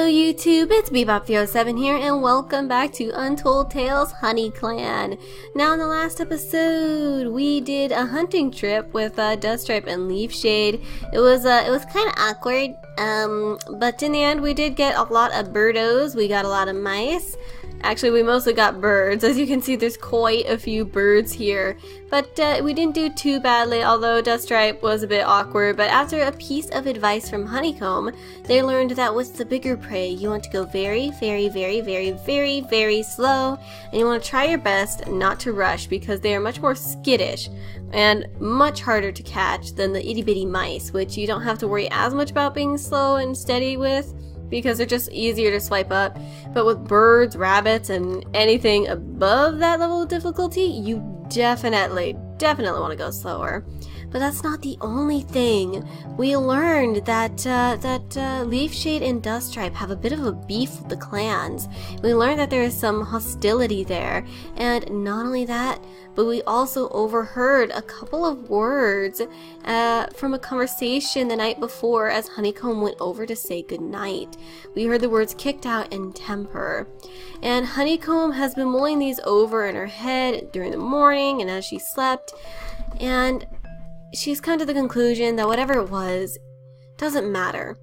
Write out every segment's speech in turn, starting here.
Hello YouTube, it's Bebop07 here and welcome back to Untold Tales Honeyclan. Now in the last episode we did a hunting trip with Duststripe and Leafshade. It was kind of awkward, but in the end we did get a lot of birdos, we got a lot of mice. Actually, we mostly got birds. As you can see, there's quite a few birds here. But we didn't do too badly, although Duststripe was a bit awkward. But after a piece of advice from Honeycomb, they learned that with the bigger prey, you want to go very, very, very, very, very, very slow. And you want to try your best not to rush because they are much more skittish and much harder to catch than the itty-bitty mice, which you don't have to worry as much about being slow and steady with, because they're just easier to swipe up. But with birds, rabbits, and anything above that level of difficulty, you definitely want to go slower. But that's not the only thing. We learned that Leafshade and Duststripe have a bit of a beef with the clans. We learned that there is some hostility there, and not only that, but we also overheard a couple of words from a conversation the night before as Honeycomb went over to say goodnight. We heard the words kicked out and temper. And Honeycomb has been mulling these over in her head during the morning and as she slept, and she's come to the conclusion that whatever it was doesn't matter.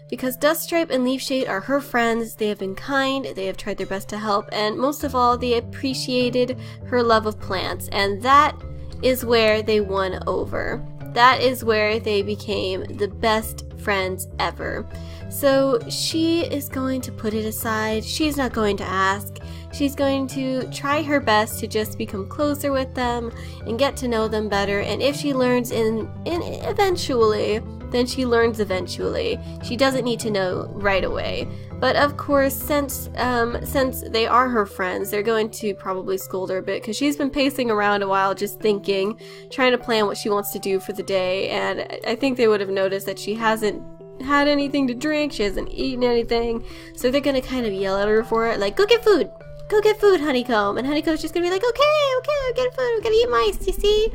Because Duststripe and Leafshade are her friends, they have been kind, they have tried their best to help, and most of all, they appreciated her love of plants, and that is where they won over. That is where they became the best friends ever. So she is going to put it aside, she's not going to ask, she's going to try her best to just become closer with them and get to know them better, and if she learns eventually, then she learns eventually. She doesn't need to know right away. But of course, since they are her friends, they're going to probably scold her a bit because she's been pacing around a while just thinking, trying to plan what she wants to do for the day, and I think they would have noticed that she hasn't had anything to drink, she hasn't eaten anything, so they're gonna kind of yell at her for it, like, go get food! Go get food, Honeycomb! And Honeycomb's just gonna be like, okay, I'm getting food, I'm gonna eat mice, you see?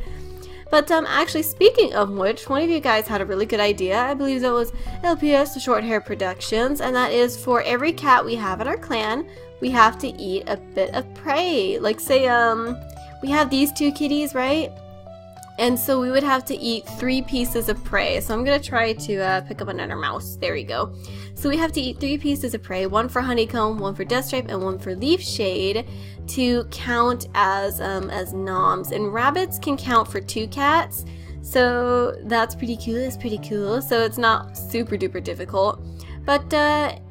But actually, speaking of which, one of you guys had a really good idea. I believe that was LPS Shorthair Productions, and that is for every cat we have in our clan, we have to eat a bit of prey. Like, say, we have these two kitties, right? And so we would have to eat 3 pieces of prey. So I'm gonna try to pick up another mouse. There we go. So we have to eat 3 pieces of prey, 1 for Honeycomb, 1 for Duststripe, and 1 for Leafshade, to count as noms. And rabbits can count for 2 cats, so that's pretty cool. It's pretty cool. So it's not super duper difficult. But,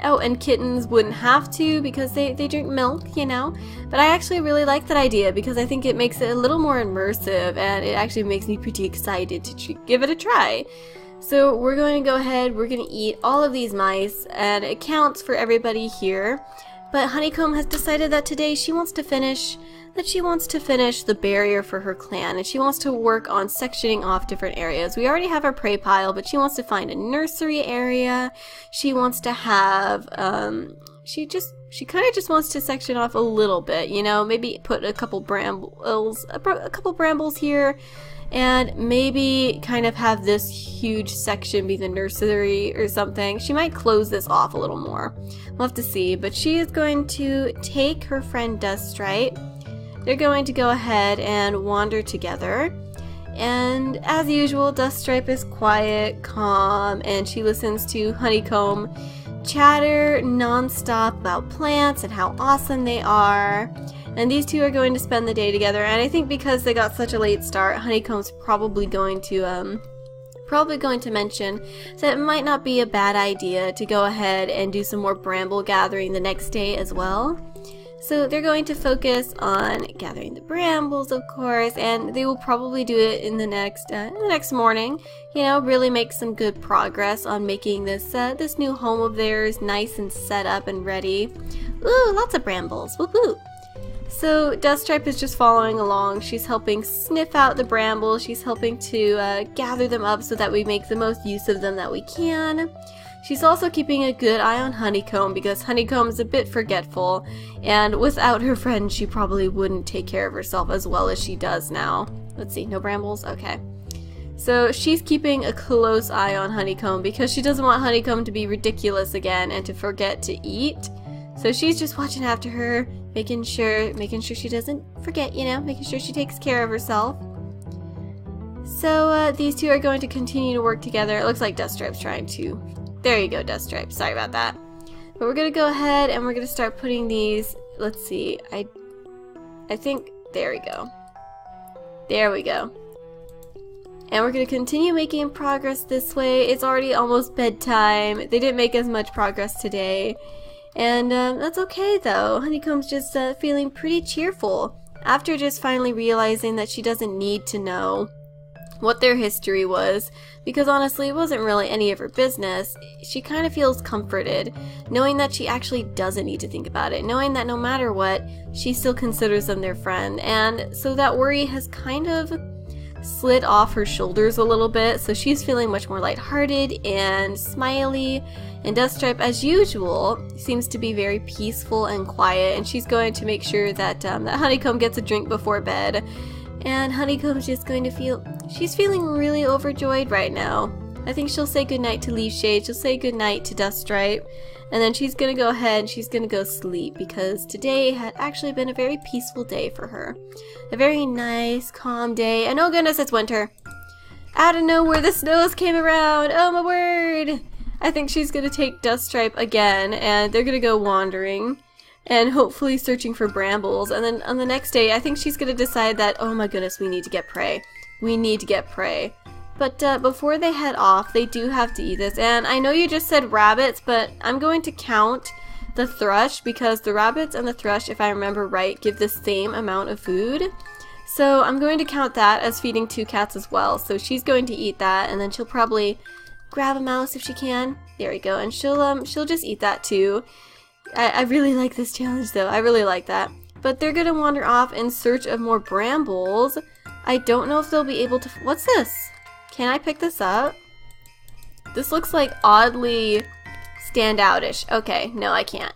oh, and kittens wouldn't have to because they drink milk, you know. But I actually really like that idea because I think it makes it a little more immersive, and it actually makes me pretty excited to give it a try. So we're going to go ahead, we're going to eat all of these mice, and it counts for everybody here. But Honeycomb has decided that today she wants to finish the barrier for her clan, and she wants to work on sectioning off different areas. We already have our prey pile, but she wants to find a nursery area. She wants to have, she kind of just wants to section off a little bit, you know, maybe put a couple brambles here, and maybe kind of have this huge section be the nursery or something. She might close this off a little more. We'll have to see, but she is going to take her friend Duststripe. They're going to go ahead and wander together, and as usual, Duststripe is quiet, calm, and she listens to Honeycomb chatter non-stop about plants and how awesome they are. And these two are going to spend the day together, and I think because they got such a late start, Honeycomb's probably going to mention that it might not be a bad idea to go ahead and do some more bramble gathering the next day as well. So they're going to focus on gathering the brambles, of course, and they will probably do it in the next morning. You know, really make some good progress on making this this new home of theirs nice and set up and ready. Ooh, lots of brambles! Whoop whoop! So Duststripe is just following along. She's helping sniff out the brambles. She's helping to gather them up so that we make the most use of them that we can. She's also keeping a good eye on Honeycomb because Honeycomb is a bit forgetful, and without her friend she probably wouldn't take care of herself as well as she does now. Let's see, no brambles? Okay. So she's keeping a close eye on Honeycomb because she doesn't want Honeycomb to be ridiculous again and to forget to eat. So she's just watching after her, making sure she doesn't forget, you know, making sure she takes care of herself. So these two are going to continue to work together. It looks like Duststripe's trying to. There you go, Duststripe. Sorry about that. But we're gonna go ahead and we're gonna start putting these. Let's see. I think there we go. There we go. And we're going to continue making progress this way. It's already almost bedtime. They didn't make as much progress today. And that's okay though. Honeycomb's just feeling pretty cheerful after just finally realizing that she doesn't need to know what their history was, because honestly it wasn't really any of her business. She kind of feels comforted knowing that she actually doesn't need to think about it, knowing that no matter what, she still considers them their friend. And so that worry has kind of slid off her shoulders a little bit, so she's feeling much more lighthearted and smiley. And Duststripe, as usual, seems to be very peaceful and quiet, and she's going to make sure that that Honeycomb gets a drink before bed. And Honeycomb's just going to she's feeling really overjoyed right now. I think she'll say goodnight to Leafshade, she'll say goodnight to Duststripe, and then she's gonna go ahead and she's gonna go sleep, because today had actually been a very peaceful day for her. A very nice, calm day, and oh goodness, it's winter. Out of nowhere, the snows came around, oh my word! I think she's gonna take Duststripe again, and they're gonna go wandering, and hopefully searching for brambles, and then on the next day, I think she's gonna decide that, oh my goodness, we need to get prey. We need to get prey. But before they head off, they do have to eat this. And I know you just said rabbits, but I'm going to count the thrush, because the rabbits and the thrush, if I remember right, give the same amount of food. So I'm going to count that as feeding 2 cats as well. So she's going to eat that, and then she'll probably grab a mouse if she can. There we go. And she'll just eat that too. I really like this challenge though. I really like that. But they're going to wander off in search of more brambles. I don't know if they'll be able to... What's this? Can I pick this up? This looks like oddly standoutish. Okay, no, I can't.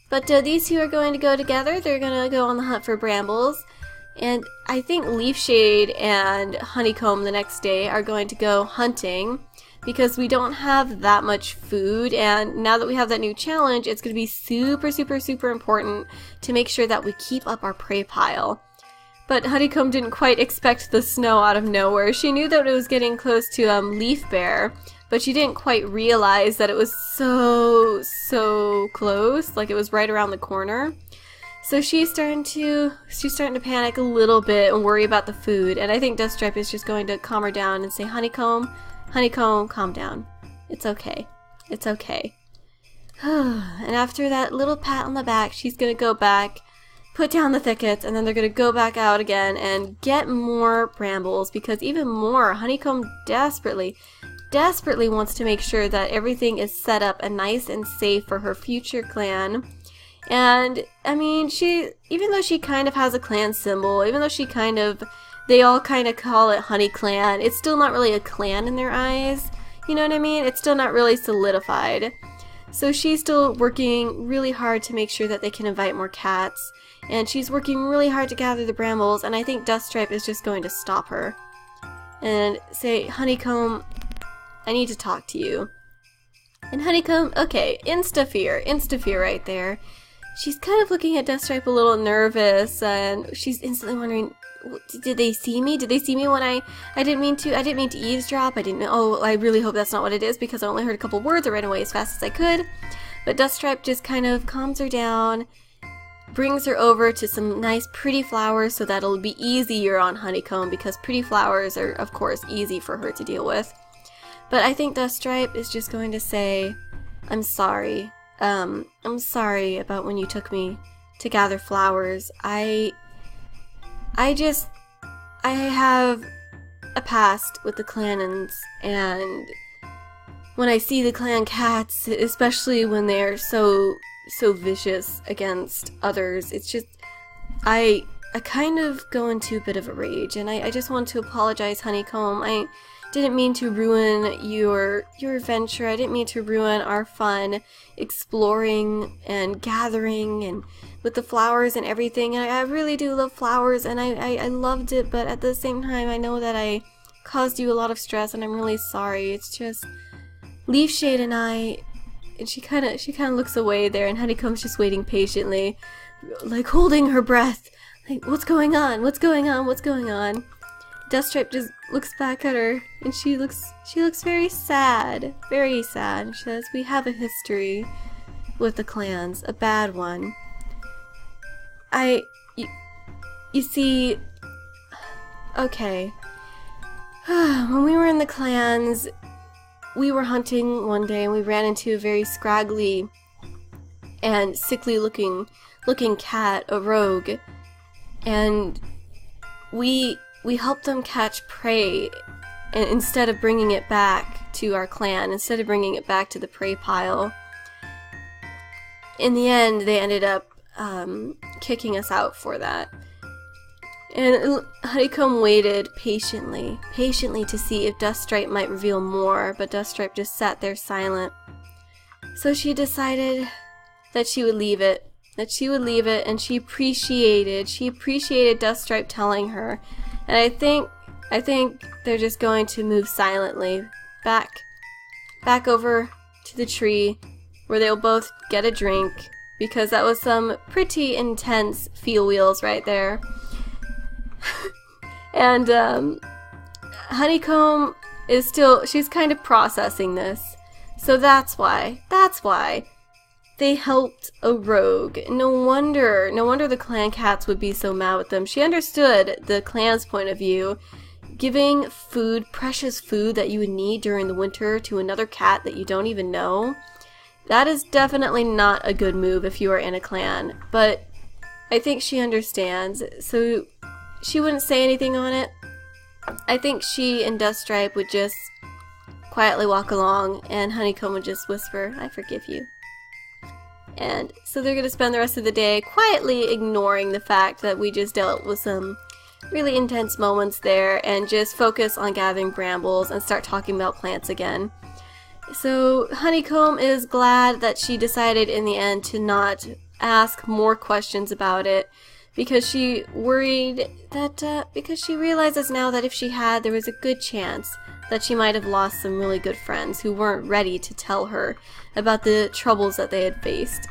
But these two are going to go together. They're going to go on the hunt for brambles. And I think Leafshade and Honeycomb the next day are going to go hunting, because we don't have that much food. And now that we have that new challenge, it's going to be super, super, super important to make sure that we keep up our prey pile. But Honeycomb didn't quite expect the snow out of nowhere. She knew that it was getting close to Leaf Bear, but she didn't quite realize that it was so close, like it was right around the corner. So she's starting to panic a little bit and worry about the food. And I think Duststripe is just going to calm her down and say, Honeycomb, calm down. It's okay. It's okay. And after that little pat on the back, she's going to go back, put down the thickets, and then they're going to go back out again and get more brambles, because even more, Honeycomb desperately wants to make sure that everything is set up and nice and safe for her future clan. And, I mean, even though she kind of has a clan symbol, even though they all kind of call it Honeyclan, it's still not really a clan in their eyes. You know what I mean? It's still not really solidified. So she's still working really hard to make sure that they can invite more cats. And she's working really hard to gather the brambles, and I think Duststripe is just going to stop her and say, Honeycomb, I need to talk to you. And Honeycomb, okay, insta-fear right there. She's kind of looking at Duststripe a little nervous, and she's instantly wondering, did they see me? Did they see me when I didn't mean to eavesdrop? I really hope that's not what it is, because I only heard a couple words. I ran away as fast as I could. But Duststripe just kind of calms her down, brings her over to some nice pretty flowers so that it'll be easier on Honeycomb, because pretty flowers are of course easy for her to deal with. But I think Duststripe is just going to say, I'm sorry. I'm sorry about when you took me to gather flowers. I have a past with the Clannons, and when I see the clan cats, especially when they're so vicious against others, it's just, I kind of go into a bit of a rage, and I just want to apologize, Honeycomb. I didn't mean to ruin your adventure. I didn't mean to ruin our fun exploring and gathering and with the flowers and everything. And I really do love flowers, and I loved it, but at the same time I know that I caused you a lot of stress, and I'm really sorry. It's just Leafshade and I, and she kind of looks away there, and Honeycomb's just waiting patiently, like holding her breath. Like, what's going on? What's going on? What's going on? Duststripe just looks back at her, and she looks very sad. Very sad. She says, "We have a history with the clans, a bad one. You see, okay. When we were in the clans, we were hunting one day, and we ran into a very scraggly and sickly looking cat, a rogue, and we helped them catch prey, and instead of bringing it back to our clan, instead of bringing it back to the prey pile, in the end they ended up kicking us out for that." And Honeycomb waited patiently to see if Duststripe might reveal more, but Duststripe just sat there silent. So she decided that she would leave it, and she appreciated Duststripe telling her. And I think they're just going to move silently back over to the tree where they'll both get a drink, because that was some pretty intense feel wheels right there. And Honeycomb is she's kind of processing this. So that's why they helped a rogue. No wonder the clan cats would be so mad with them. She understood the clan's point of view. Giving food, precious food that you would need during the winter, to another cat that you don't even know, that is definitely not a good move if you are in a clan. But I think she understands, so she wouldn't say anything on it. I think she and Duststripe would just quietly walk along, and Honeycomb would just whisper, "I forgive you." And so they're going to spend the rest of the day quietly ignoring the fact that we just dealt with some really intense moments there, and just focus on gathering brambles and start talking about plants again. So Honeycomb is glad that she decided in the end to not ask more questions about it, because she worried that, because she realizes now that if she had, there was a good chance that she might have lost some really good friends who weren't ready to tell her about the troubles that they had faced.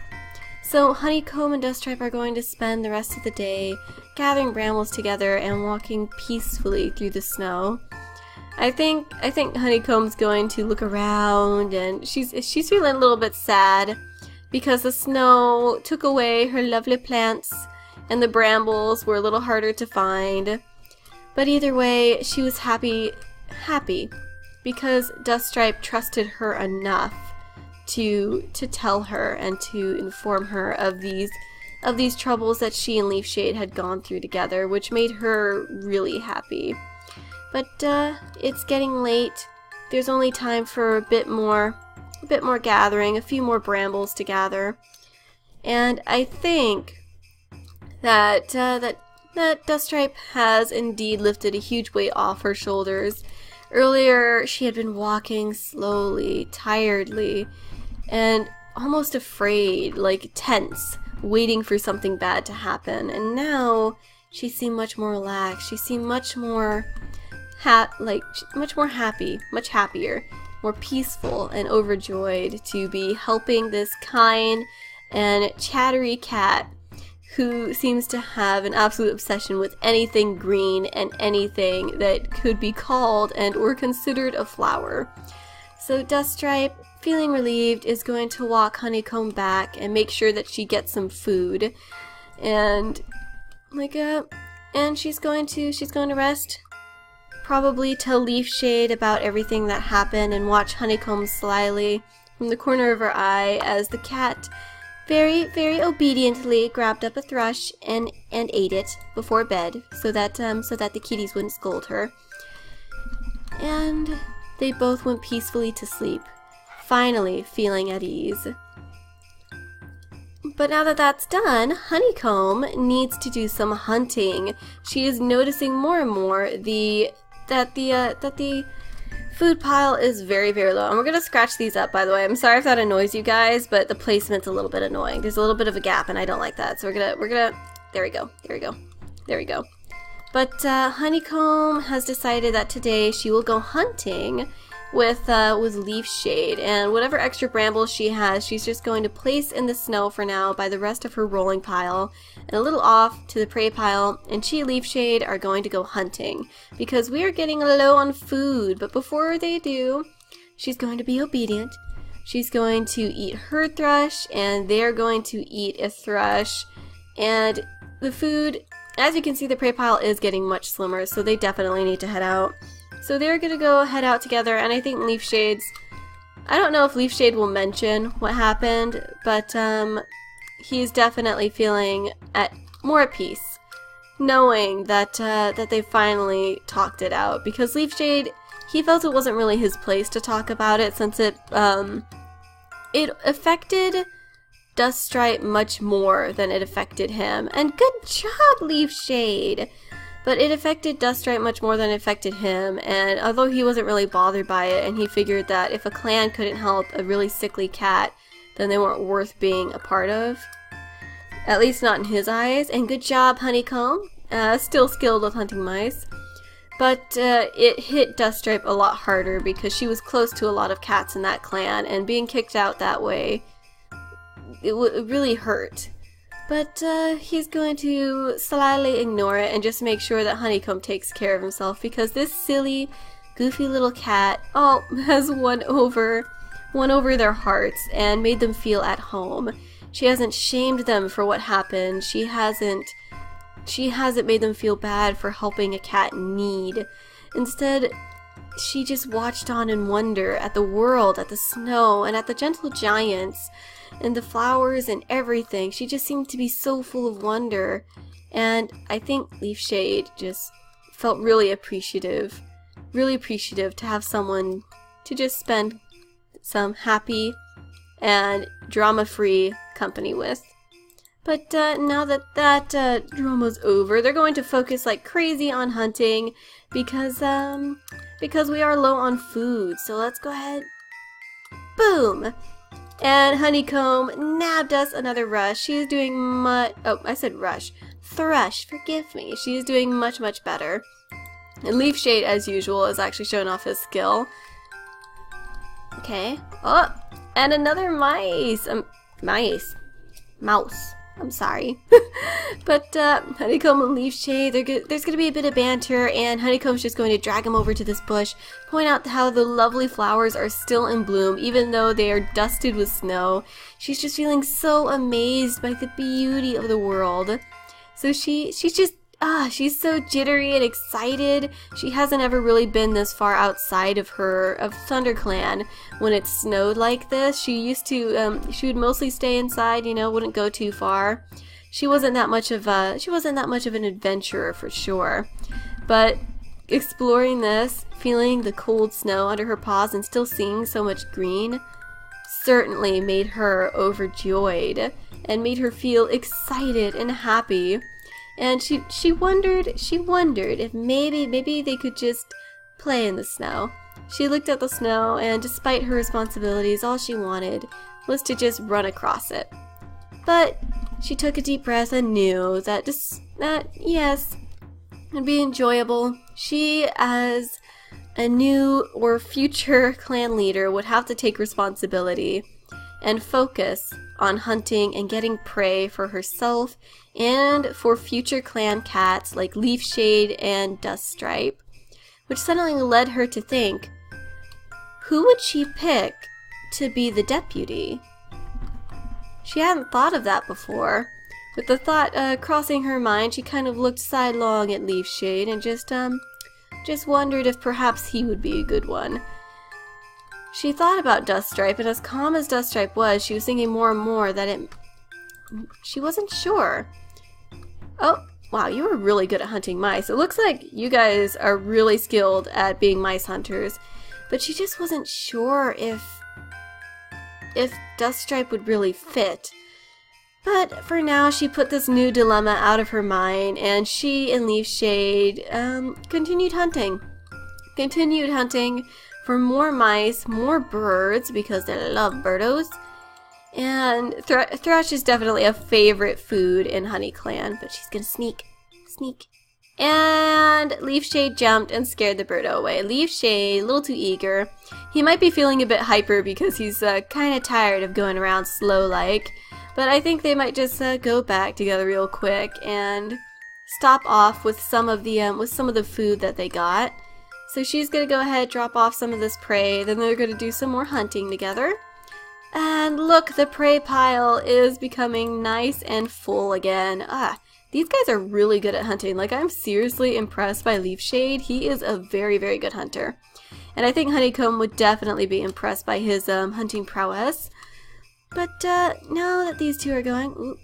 So Honeycomb and Duststripe are going to spend the rest of the day gathering brambles together and walking peacefully through the snow. I think Honeycomb's going to look around, and she's feeling a little bit sad because the snow took away her lovely plants, and the brambles were a little harder to find. But either way, she was happy because Duststripe trusted her enough to tell her and to inform her of these troubles that she and Leafshade had gone through together, which made her really happy. But it's getting late. There's only time for a bit more gathering, a few more brambles to gather. And I think that Duststripe has indeed lifted a huge weight off her shoulders. Earlier, she had been walking slowly, tiredly, and almost afraid, like tense, waiting for something bad to happen. And now she seemed much more relaxed. She seemed much more much more happy, much happier, more peaceful and overjoyed to be helping this kind and chattery cat who seems to have an absolute obsession with anything green and anything that could be called and or considered a flower. So Duststripe, feeling relieved, is going to walk Honeycomb back and make sure that she gets some food, and she's going to rest. Probably tell Leafshade about everything that happened and watch Honeycomb slyly from the corner of her eye as the cat very, very obediently grabbed up a thrush and ate it before bed, so that the kitties wouldn't scold her. And they both went peacefully to sleep, finally feeling at ease. But now that that's done, Honeycomb needs to do some hunting. She is noticing more and more that the food pile is very, very low. And we're gonna scratch these up, by the way. I'm sorry if that annoys you guys, but the placement's a little bit annoying. There's a little bit of a gap, and I don't like that. So we're gonna there we go. But Honeycomb has decided that today she will go hunting with Leaf Shade, and whatever extra brambles she has, she's just going to place in the snow for now by the rest of her rolling pile, and a little off to the prey pile, and she and Leaf Shade are going to go hunting, because we are getting low on food. But before they do, she's going to be obedient. She's going to eat her thrush, and they're going to eat a thrush, and the food, as you can see, the prey pile is getting much slimmer, so they definitely need to head out. So they're gonna go head out together, and I think Leaf Shade's, I don't know if Leaf Shade will mention what happened, but he's definitely feeling more at peace, knowing that that they finally talked it out. Because Leaf Shade, he felt it wasn't really his place to talk about it, since it affected Duststripe much more than it affected him. And good job, Leaf Shade! But it affected Duststripe much more than it affected him, and although he wasn't really bothered by it, and he figured that if a clan couldn't help a really sickly cat, then they weren't worth being a part of. At least not in his eyes. And good job, Honeycomb. Still skilled with hunting mice. But it hit Duststripe a lot harder because she was close to a lot of cats in that clan, and being kicked out that way, it really hurt. But he's going to slyly ignore it and just make sure that Honeycomb takes care of himself, because this silly, goofy little cat, has won over their hearts and made them feel at home. She hasn't shamed them for what happened. She hasn't made them feel bad for helping a cat in need. Instead, she just watched on in wonder at the world, at the snow, and at the gentle giants, and the flowers and everything. She just seemed to be so full of wonder, and I think Leaf Shade just felt really appreciative to have someone to just spend some happy and drama-free company with. But now that drama's over, they're going to focus like crazy on hunting, because we are low on food. So let's go ahead. Boom! And Honeycomb nabbed us another rush. She's doing thrush, forgive me. She's doing much, much better. And Leaf Shade, as usual, is actually showing off his skill. Okay. Oh, and another mouse. I'm sorry. But Honeycomb and Leaf Shade, there's going to be a bit of banter, and Honeycomb's just going to drag him over to this bush, point out how the lovely flowers are still in bloom, even though they are dusted with snow. She's just feeling so amazed by the beauty of the world. So she's so jittery and excited. She hasn't ever really been this far outside of ThunderClan when it snowed like this. She would mostly stay inside, wouldn't go too far. She wasn't that much of an adventurer for sure. But exploring this, feeling the cold snow under her paws and still seeing so much green certainly made her overjoyed and made her feel excited and happy. And she wondered if maybe they could just play in the snow. She looked at the snow, and despite her responsibilities, all she wanted was to just run across it. But she took a deep breath and knew that yes, it'd be enjoyable. She, as a new or future clan leader, would have to take responsibility and focus on hunting and getting prey for herself and for future clan cats like Leaf Shade and Duststripe, which suddenly led her to think, who would she pick to be the deputy? She hadn't thought of that before. With the thought crossing her mind, she kind of looked sidelong at Leaf Shade and just wondered if perhaps he would be a good one. She thought about Duststripe, and as calm as Duststripe was, she was thinking more and more that she wasn't sure. Oh, wow, you were really good at hunting mice. It looks like you guys are really skilled at being mice hunters, but she just wasn't sure if Duststripe would really fit. But for now, she put this new dilemma out of her mind, and she and Leaf Shade continued hunting for more mice, more birds, because they love birdos. And thrush is definitely a favorite food in Honeyclan, but she's gonna sneak, And Leafshade jumped and scared the birdo away. Leafshade, a little too eager. He might be feeling a bit hyper because he's kind of tired of going around slow-like. But I think they might just go back together real quick and stop off with some of the food that they got. So she's gonna go ahead, drop off some of this prey, then they're gonna do some more hunting together. And look, the prey pile is becoming nice and full again. These guys are really good at hunting. Like, I'm seriously impressed by Leafshade. He is a very, very good hunter. And I think Honeycomb would definitely be impressed by his hunting prowess. But now that these two are going... Ooh.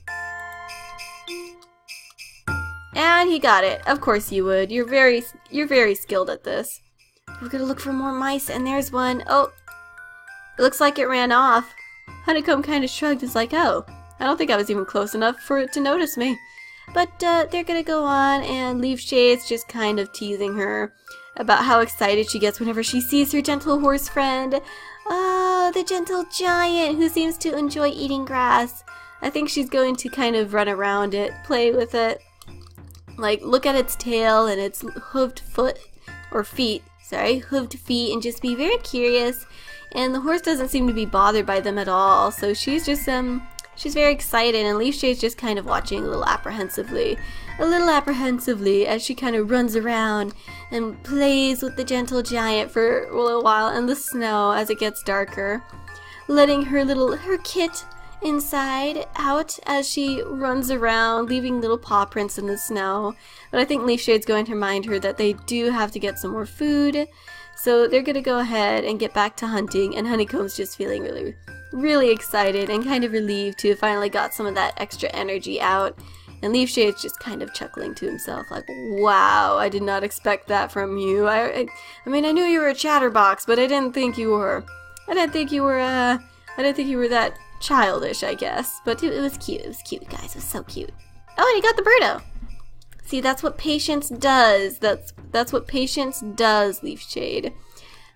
And he got it. Of course you would. You're very skilled at this. We're gonna look for more mice, and there's one. Oh, it looks like it ran off. Honeycomb kind of shrugged. It's like, oh, I don't think I was even close enough for it to notice me. But they're gonna go on, and Leafshade's just kind of teasing her about how excited she gets whenever she sees her gentle horse friend. Oh, the gentle giant who seems to enjoy eating grass. I think she's going to kind of run around it, play with it. Like, look at its tail and its hooved feet, and just be very curious. And the horse doesn't seem to be bothered by them at all, so she's just, she's very excited, and Leafshade's just kind of watching a little apprehensively as she kind of runs around and plays with the gentle giant for a little while in the snow as it gets darker, letting her kit inside out as she runs around, leaving little paw prints in the snow. But I think Leafshade's going to remind her that they do have to get some more food, so they're gonna go ahead and get back to hunting, and Honeycomb's just feeling really, really excited and kind of relieved to have finally got some of that extra energy out. And Leafshade's just kind of chuckling to himself like, wow, I did not expect that from you. I mean, I knew you were a chatterbox, but I didn't think you were that childish, I guess. But it was cute. It was cute, guys. It was so cute. Oh, and he got the birdo. See, that's what patience does. That's what patience does, Leafshade.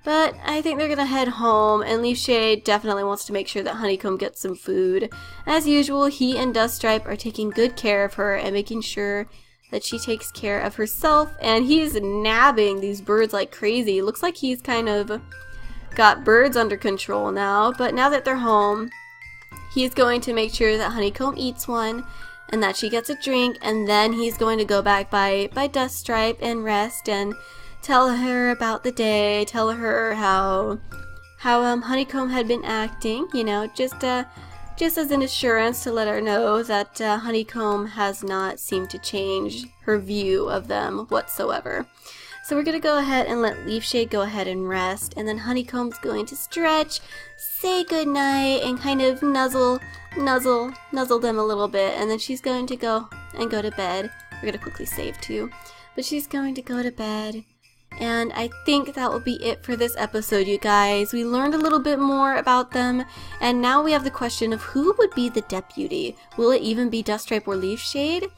But I think they're gonna head home, and Leafshade definitely wants to make sure that Honeycomb gets some food. As usual, he and Duststripe are taking good care of her and making sure that she takes care of herself, and he's nabbing these birds like crazy. Looks like he's kind of got birds under control now, but now that they're home, he's going to make sure that Honeycomb eats one and that she gets a drink, and then he's going to go back by Duststripe and rest and tell her about the day, tell her how Honeycomb had been acting, you know, just as an assurance to let her know that Honeycomb has not seemed to change her view of them whatsoever. So we're going to go ahead and let Leafshade go ahead and rest, and then Honeycomb's going to stretch, say goodnight, and kind of nuzzle them a little bit, and then she's going to go to bed. We're going to quickly save too. But she's going to go to bed. And I think that will be it for this episode, you guys. We learned a little bit more about them, and now we have the question of who would be the deputy. Will it even be Duststripe or Leafshade?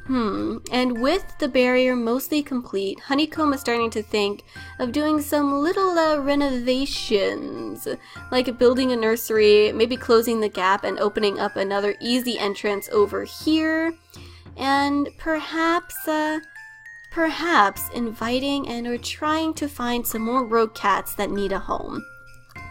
And with the barrier mostly complete, Honeycomb is starting to think of doing some little renovations, like building a nursery, maybe closing the gap and opening up another easy entrance over here, and perhaps inviting and or trying to find some more rogue cats that need a home.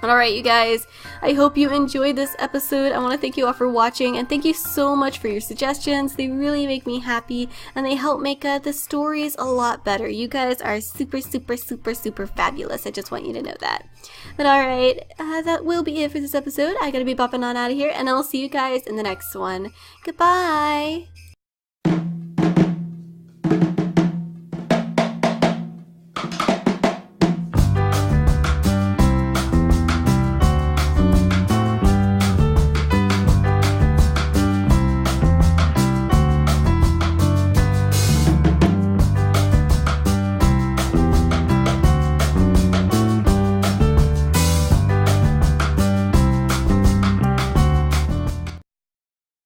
Alright, you guys, I hope you enjoyed this episode. I want to thank you all for watching, and thank you so much for your suggestions. They really make me happy, and they help make the stories a lot better. You guys are super, super, super, super fabulous. I just want you to know that. But alright, that will be it for this episode. I gotta be bopping on out of here, and I'll see you guys in the next one. Goodbye!